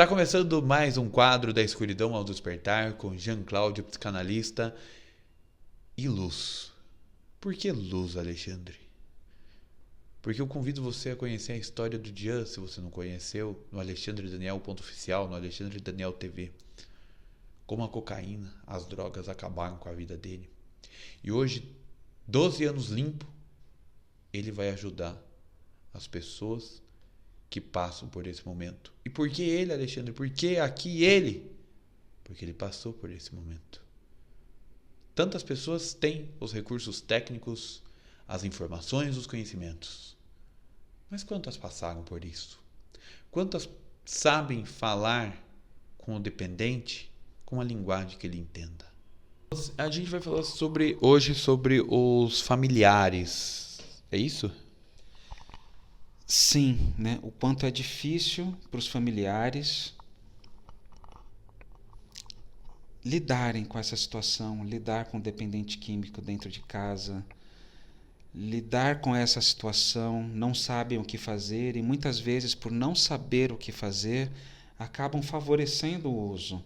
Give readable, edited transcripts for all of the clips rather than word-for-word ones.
Tá começando mais um quadro da Escuridão ao Despertar com Jean Cláudio, psicanalista, e luz. Por que luz, Alexandre? Porque eu convido você a conhecer a história do Jean, se você não conheceu, no alexandredaniel.oficial, no Alexandre Daniel TV. Como a cocaína, as drogas acabaram com a vida dele. E hoje, 12 anos limpo, ele vai ajudar as pessoas que passam por esse momento. E por que ele, Alexandre? Por que aqui ele? Porque ele passou por esse momento. Tantas pessoas têm os recursos técnicos, as informações, os conhecimentos. Mas quantas passaram por isso? Quantas sabem falar com o dependente com a linguagem que ele entenda? A gente vai falar hoje sobre os familiares. É isso? Sim, né? O quanto é difícil para os familiares lidarem com essa situação, lidar com o dependente químico dentro de casa, lidar com essa situação, não sabem o que fazer e muitas vezes, por não saber o que fazer, acabam favorecendo o uso,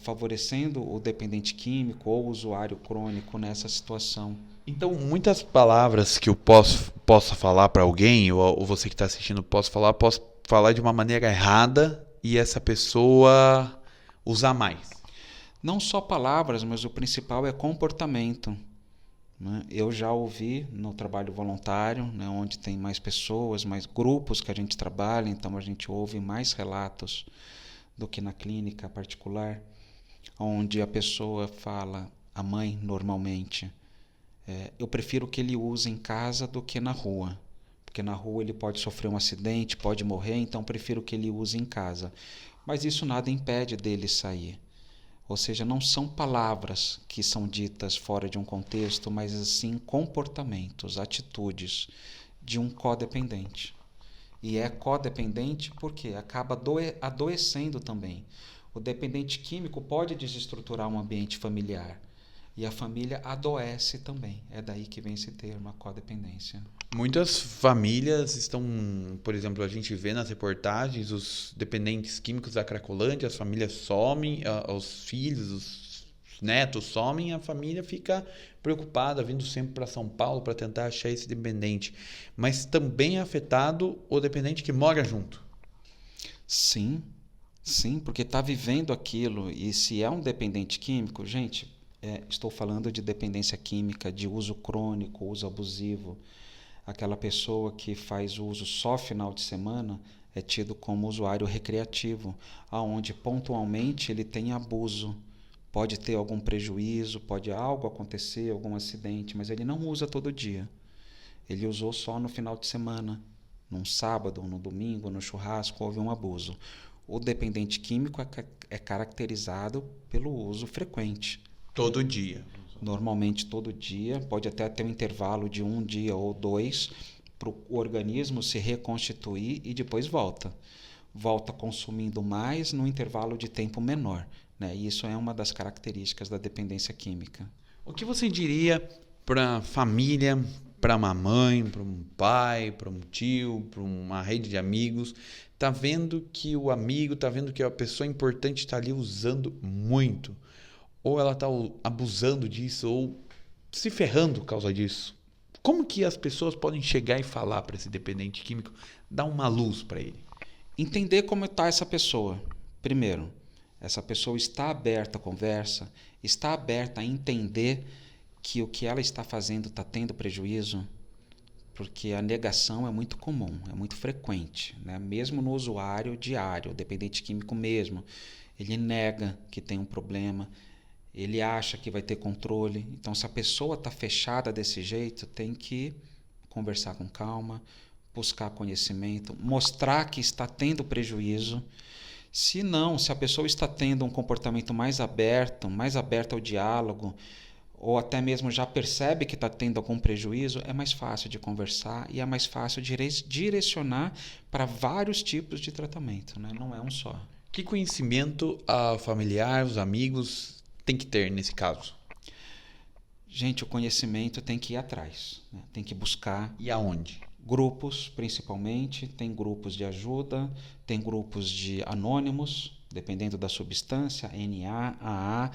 favorecendo o dependente químico ou o usuário crônico nessa situação. Então, muitas palavras que eu possa falar para alguém, ou você que está assistindo posso falar de uma maneira errada e essa pessoa usar mais. Não só palavras, mas o principal é comportamento. Né? Eu já ouvi no trabalho voluntário, né, onde tem mais pessoas, mais grupos que a gente trabalha, então a gente ouve mais relatos do que na clínica particular, onde a pessoa fala, a mãe normalmente, eu prefiro que ele use em casa do que na rua, porque na rua ele pode sofrer um acidente, pode morrer, então prefiro que ele use em casa. Mas isso nada impede dele sair. Ou seja, não são palavras que são ditas fora de um contexto, mas sim comportamentos, atitudes de um codependente. E é codependente porque acaba adoecendo também. O dependente químico pode desestruturar um ambiente familiar. E a família adoece também. É daí que vem esse termo, a codependência. Muitas famílias estão, por exemplo, a gente vê nas reportagens os dependentes químicos da Cracolândia, as famílias somem, os filhos, os netos somem, a família fica preocupada, vindo sempre para São Paulo para tentar achar esse dependente. Mas também é afetado o dependente que mora junto. Sim, sim, porque está vivendo aquilo. E se é um dependente químico, gente, estou falando de dependência química, de uso crônico, uso abusivo. Aquela pessoa que faz uso só final de semana é tido como usuário recreativo, aonde pontualmente ele tem abuso. Pode ter algum prejuízo, pode algo acontecer, algum acidente, mas ele não usa todo dia. Ele usou só no final de semana, num sábado, no domingo, no churrasco, houve um abuso. O dependente químico é caracterizado pelo uso frequente. Todo dia. Normalmente todo dia, pode até ter um intervalo de um dia ou dois para o organismo se reconstituir e depois volta. Volta consumindo mais num intervalo de tempo menor. Né? E isso é uma das características da dependência química. O que você diria para a família, para uma mãe, para um pai, para um tio, para uma rede de amigos, tá vendo que o amigo, tá vendo que a pessoa importante está ali usando muito, ou ela está abusando disso, ou se ferrando por causa disso? Como que as pessoas podem chegar e falar para esse dependente químico, dar uma luz para ele? Entender como está essa pessoa. Primeiro, essa pessoa está aberta à conversa, está aberta a entender que o que ela está fazendo está tendo prejuízo, porque a negação é muito comum, é muito frequente, né? Mesmo no usuário diário, o dependente químico mesmo, ele nega que tem um problema, ele acha que vai ter controle. Então, se a pessoa está fechada desse jeito, tem que conversar com calma, buscar conhecimento, mostrar que está tendo prejuízo. Se não, se a pessoa está tendo um comportamento mais aberto ao diálogo, ou até mesmo já percebe que está tendo algum prejuízo, é mais fácil de conversar e é mais fácil de direcionar para vários tipos de tratamento, né? Não é um só. Que conhecimento a familiar, os amigos tem que ter nesse caso? Gente, o conhecimento tem que ir atrás, né? Tem que buscar. E aonde? Grupos, principalmente, tem grupos de ajuda, tem grupos de anônimos, dependendo da substância, NA, AA,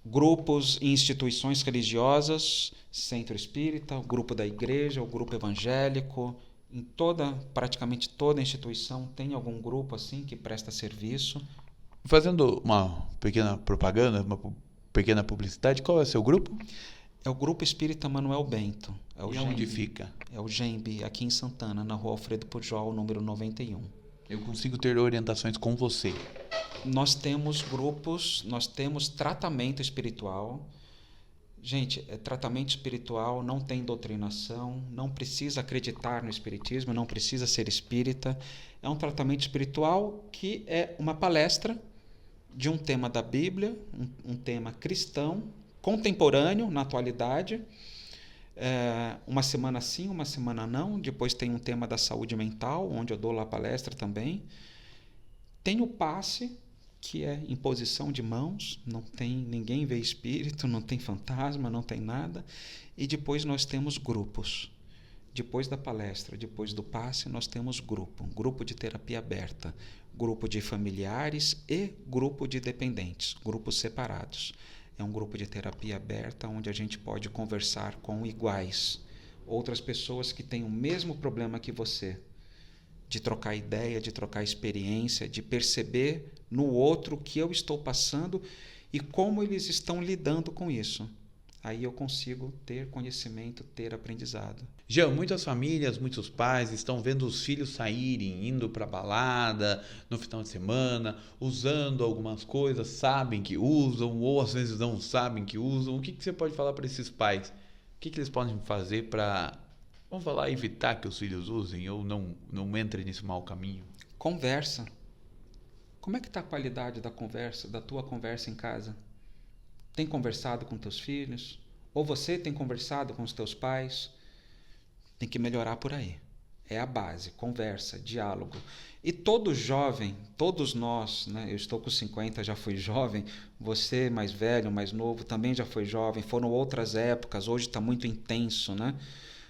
grupos em instituições religiosas, centro espírita, o grupo da igreja, o grupo evangélico, praticamente toda instituição tem algum grupo assim que presta serviço. Fazendo uma pequena propaganda, uma pequena publicidade, qual é o seu grupo? É o Grupo Espírita Manuel Bento. É o E onde fica? É o GEMB, aqui em Santana, na rua Alfredo Pujol, número 91. Eu consigo ter orientações com você. Nós temos grupos, nós temos tratamento espiritual. Gente, tratamento espiritual não tem doutrinação, não precisa acreditar no espiritismo, não precisa ser espírita. É um tratamento espiritual que é uma palestra de um tema da Bíblia, um tema cristão, contemporâneo, na atualidade. Uma semana sim, uma semana não. Depois tem um tema da saúde mental, onde eu dou lá palestra também. Tem o passe, que é imposição de mãos, não tem, ninguém vê espírito, não tem fantasma, não tem nada. E depois nós temos grupos. Depois da palestra, depois do passe, nós temos grupo de terapia aberta, grupo de familiares e grupo de dependentes, grupos separados. É um grupo de terapia aberta onde a gente pode conversar com iguais, outras pessoas que têm o mesmo problema que você, de trocar ideia, de trocar experiência, de perceber no outro o que eu estou passando e como eles estão lidando com isso. Aí eu consigo ter conhecimento, ter aprendizado. Jean, muitas famílias, muitos pais estão vendo os filhos saírem, indo para balada no final de semana, usando algumas coisas, sabem que usam ou às vezes não sabem que usam. O que você pode falar para esses pais? O que eles podem fazer para, vamos falar, evitar que os filhos usem ou não entrem nesse mau caminho? Conversa. Como é que está a qualidade da conversa, da tua conversa em casa? Tem conversado com teus filhos? Ou você tem conversado com os teus pais? Tem que melhorar por aí. É a base, conversa, diálogo. E todo jovem, todos nós, né? Eu estou com 50, já fui jovem, você mais velho, mais novo, também já foi jovem, foram outras épocas, hoje está muito intenso, né?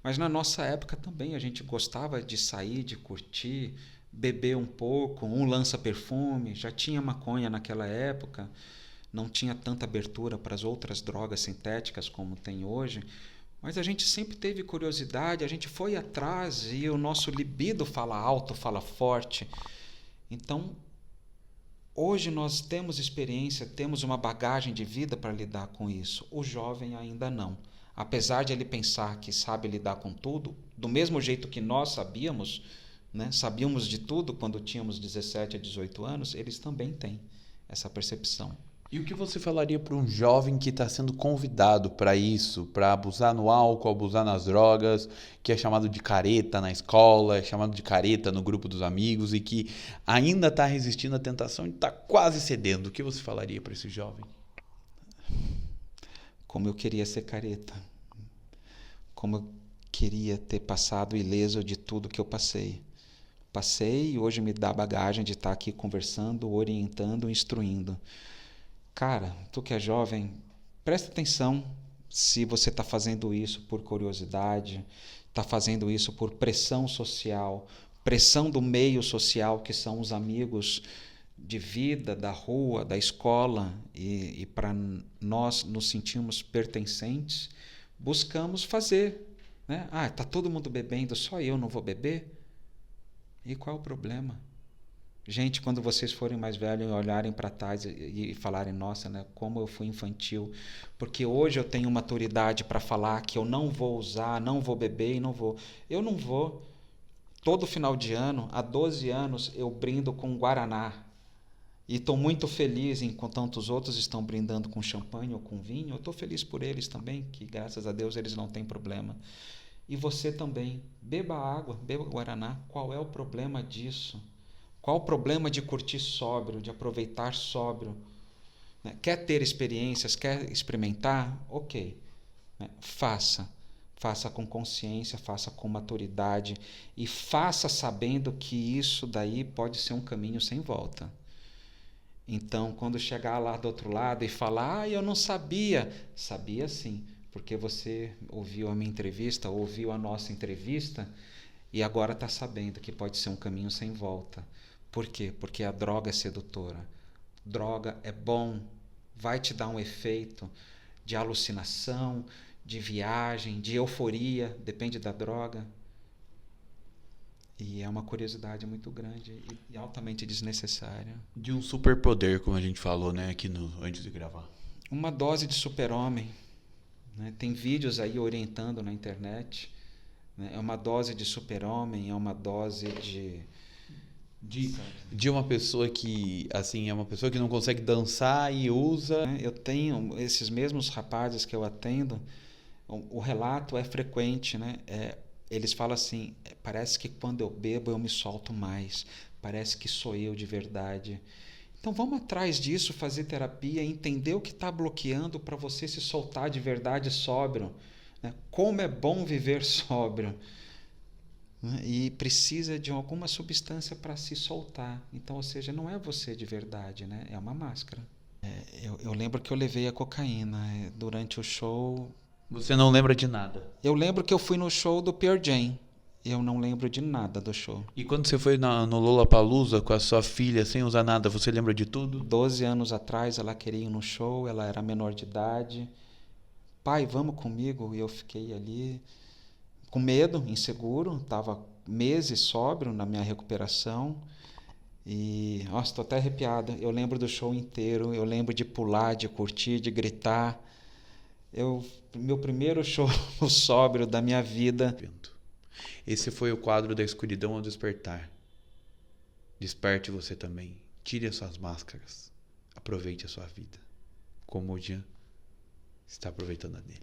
Mas na nossa época também a gente gostava de sair, de curtir, beber um pouco, um lança-perfume, já tinha maconha naquela época, não tinha tanta abertura para as outras drogas sintéticas como tem hoje, mas a gente sempre teve curiosidade, a gente foi atrás e o nosso libido fala alto, fala forte. Então, hoje nós temos experiência, temos uma bagagem de vida para lidar com isso. O jovem ainda não. Apesar de ele pensar que sabe lidar com tudo, do mesmo jeito que nós sabíamos, né? Sabíamos de tudo quando tínhamos 17 a 18 anos, eles também têm essa percepção. E o que você falaria para um jovem que está sendo convidado para isso, para abusar no álcool, abusar nas drogas, que é chamado de careta na escola, é chamado de careta no grupo dos amigos e que ainda está resistindo à tentação e está quase cedendo? O que você falaria para esse jovem? Como eu queria ser careta. Como eu queria ter passado ileso de tudo que eu passei. Passei e hoje me dá a bagagem de estar aqui conversando, orientando, instruindo. Cara, tu que é jovem, presta atenção se você está fazendo isso por curiosidade, está fazendo isso por pressão social, pressão do meio social, que são os amigos de vida, da rua, da escola, e para nós nos sentirmos pertencentes, buscamos fazer. Né? Está todo mundo bebendo, só eu não vou beber? E qual é o problema? Gente, quando vocês forem mais velhos e olharem para trás e falarem, nossa, né, como eu fui infantil, porque hoje eu tenho maturidade para falar que eu não vou usar, não vou beber e não vou. Eu não vou. Todo final de ano, há 12 anos, eu brindo com Guaraná. E estou muito feliz enquanto os outros estão brindando com champanhe ou com vinho. Eu estou feliz por eles também, que graças a Deus eles não têm problema. E você também. Beba água, beba Guaraná. Qual é o problema disso? Qual o problema de curtir sóbrio, de aproveitar sóbrio? Quer ter experiências, quer experimentar? Ok. Faça. Faça com consciência, faça com maturidade e faça sabendo que isso daí pode ser um caminho sem volta. Então, quando chegar lá do outro lado e falar, eu não sabia. Sabia sim, porque você ouviu a minha entrevista, ouviu a nossa entrevista e agora está sabendo que pode ser um caminho sem volta. Por quê? Porque a droga é sedutora. Droga é bom, vai te dar um efeito de alucinação, de viagem, de euforia, depende da droga. E é uma curiosidade muito grande e altamente desnecessária. De um superpoder, como a gente falou, né, aqui antes de gravar. Uma dose de super-homem, né? Tem vídeos aí orientando na internet, né? É uma dose de super-homem, é uma dose de uma pessoa que, assim, é uma pessoa que não consegue dançar e usa... Eu tenho esses mesmos rapazes que eu atendo, o relato é frequente, né? Eles falam assim, parece que quando eu bebo eu me solto mais, parece que sou eu de verdade. Então vamos atrás disso, fazer terapia, entender o que está bloqueando para você se soltar de verdade sóbrio, né? Como é bom viver sóbrio, né? E precisa de alguma substância para se soltar. Então, ou seja, não é você de verdade, né? É uma máscara. Eu lembro que eu levei a cocaína durante o show. Você não lembra de nada? Eu lembro que eu fui no show do Pearl Jam. Eu não lembro de nada do show. E quando você foi no Lollapalooza com a sua filha sem usar nada, você lembra de tudo? 12 anos atrás ela queria ir no show, ela era menor de idade. Pai, vamos comigo? E eu fiquei ali com medo, inseguro. Estava meses sóbrio na minha recuperação. E, nossa, estou até arrepiado. Eu lembro do show inteiro, eu lembro de pular, de curtir, de gritar. Meu primeiro show sóbrio da minha vida. Esse foi o quadro da escuridão ao despertar. Desperte você também. Tire as suas máscaras. Aproveite a sua vida. Como o Jean está aproveitando a dele.